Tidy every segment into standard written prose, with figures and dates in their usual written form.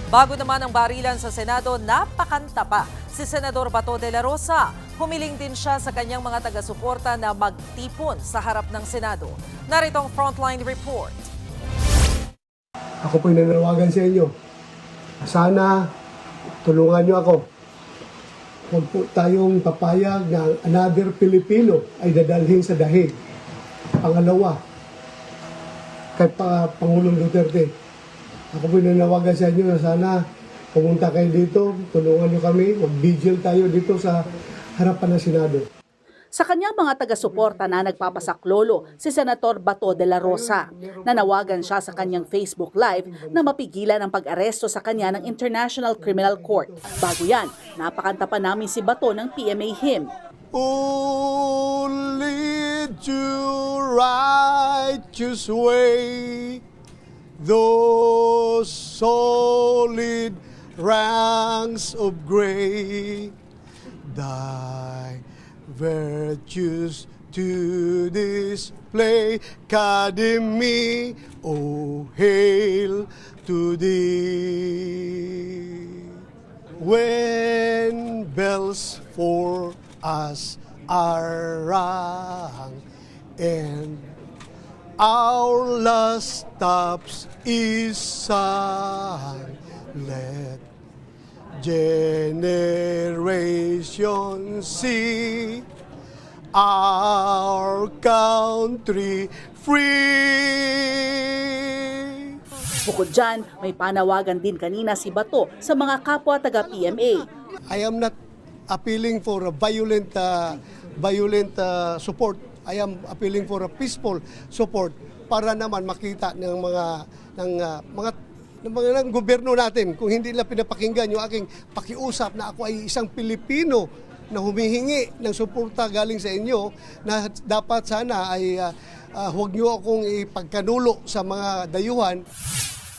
Bago naman ang barilan sa Senado, napakanta pa si Senador Bato de la Rosa. Humiling din siya sa kanyang mga taga-suporta na magtipon sa harap ng Senado. Narito ang Frontline Report. Ako po'y nananawagan sa inyo. Sana tulungan niyo ako. Huwag po tayong papayag na another Pilipino ay dadalhin sa dahig. Pangalawa, kay Pangulong Duterte. Ako po'y nananawagan sa inyo na sana pumunta kayo dito, tulungan niyo kami, mag-vigil tayo dito sa harapan ng Senado. Sa kanyang mga taga-suporta na nagpapasaklolo, si Senator Bato de la Rosa. Nanawagan siya sa kanyang Facebook Live na mapigilan ang pag-aresto sa kanya ng International Criminal Court. Bago yan, napakanta pa namin si Bato ng PMA hymn. Only to righteous way, those solid ranks of gray, thy virtues to display, Academy, oh hail to thee. When bells for us are rung, and our last stops is sung, let generation see our country free. Bukod dyan, may panawagan din kanina si Bato sa mga kapwa taga-PMA. I am not appealing for a violent support. I am appealing for a peaceful support para naman makita ng mga gobyerno natin kung hindi nila pinapakinggan yung aking pakiusap na ako ay isang Pilipino na humihingi ng suporta galing sa inyo, na dapat sana ay huwag niyo akong ipagkanulo sa mga dayuhan.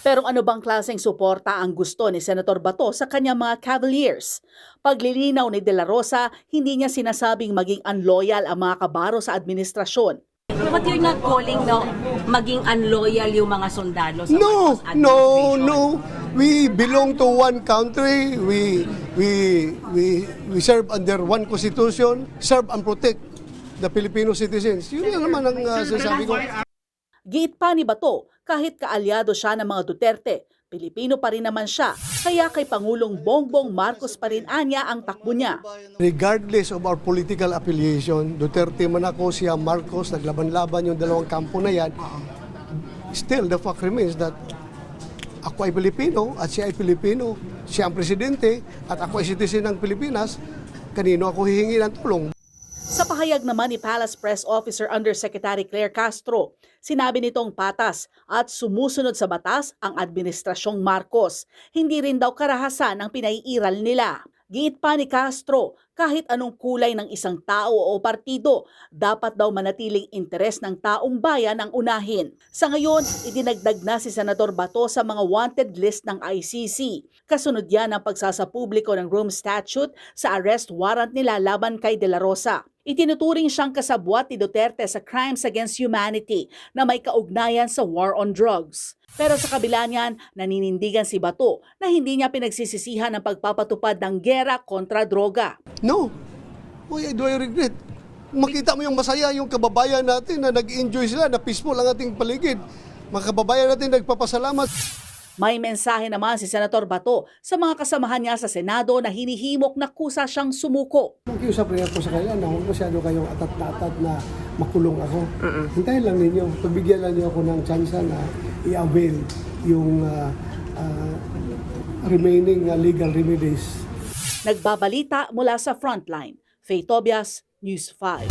Pero ano bang klaseng suporta ang gusto ni Senator Bato sa kanyang mga Cavaliers? Paglilinaw ni De La Rosa, hindi niya sinasabing maging unloyal ang mga kabaro sa administrasyon. But you're not calling na maging unloyal yung mga sundalo sa No, Marcos administration? no. We belong to one country. We serve under one constitution. Serve and protect the Filipino citizens. Yun lang naman ang sinasabi ko. Giit pa ni Bato, kahit kaalyado siya ng mga Duterte, Pilipino pa rin naman siya, kaya kay Pangulong Bongbong Marcos pa rin anya ang takbo niya. Regardless of our political affiliation, Duterte man ako, siya Marcos, naglaban-laban yung dalawang kampo na yan, still the fact remains that ako ay Pilipino at siya ay Pilipino, siya ang presidente at ako ay citizen ng Pilipinas, kanino ako hihingi ng tulong? Sa pahayag naman ni Palace Press Officer Undersecretary Claire Castro, sinabi nitong patas at sumusunod sa batas ang Administrasyong Marcos. Hindi rin daw karahasan ang pinaiiral nila. Giit pa ni Castro, kahit anong kulay ng isang tao o partido, dapat daw manatiling interes ng taong bayan ang unahin. Sa ngayon, idinagdag na si Senador Bato sa mga wanted list ng ICC. Kasunod yan ang pagsasapubliko ng Rome Statute sa arrest warrant nila laban kay De La Rosa. Itinuturing siyang kasabwat ni Duterte sa crimes against humanity na may kaugnayan sa war on drugs. Pero sa kabila niyan, naninindigan si Bato na hindi niya pinagsisisihan ang pagpapatupad ng gera kontra droga. No. Why do I regret? Makita mo yung masaya yung kababayan natin na nag-enjoy sila, na peaceful ang ating paligid. Mga kababayan natin nagpapasalamat. May mensahe naman si Senator Bato sa mga kasamahan niya sa Senado na hinihimok na kusa siyang sumuko. Makiusap rin ako sa kanila na huwag masyado kayong atat na makulong ako. Hintayin lang ninyo. Pagbigyan lang niyo ako ng chance na i-avail yung remaining legal remedies. Nagbabalita mula sa Frontline, Faye Tobias, News 5.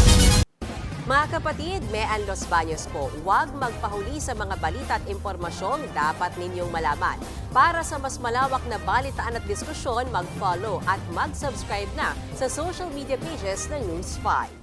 Mga kapatid, Mean Los Baños po, huwag magpahuli sa mga balita at impormasyong dapat ninyong malaman. Para sa mas malawak na balitaan at diskusyon, mag-follow at mag-subscribe na sa social media pages ng News 5.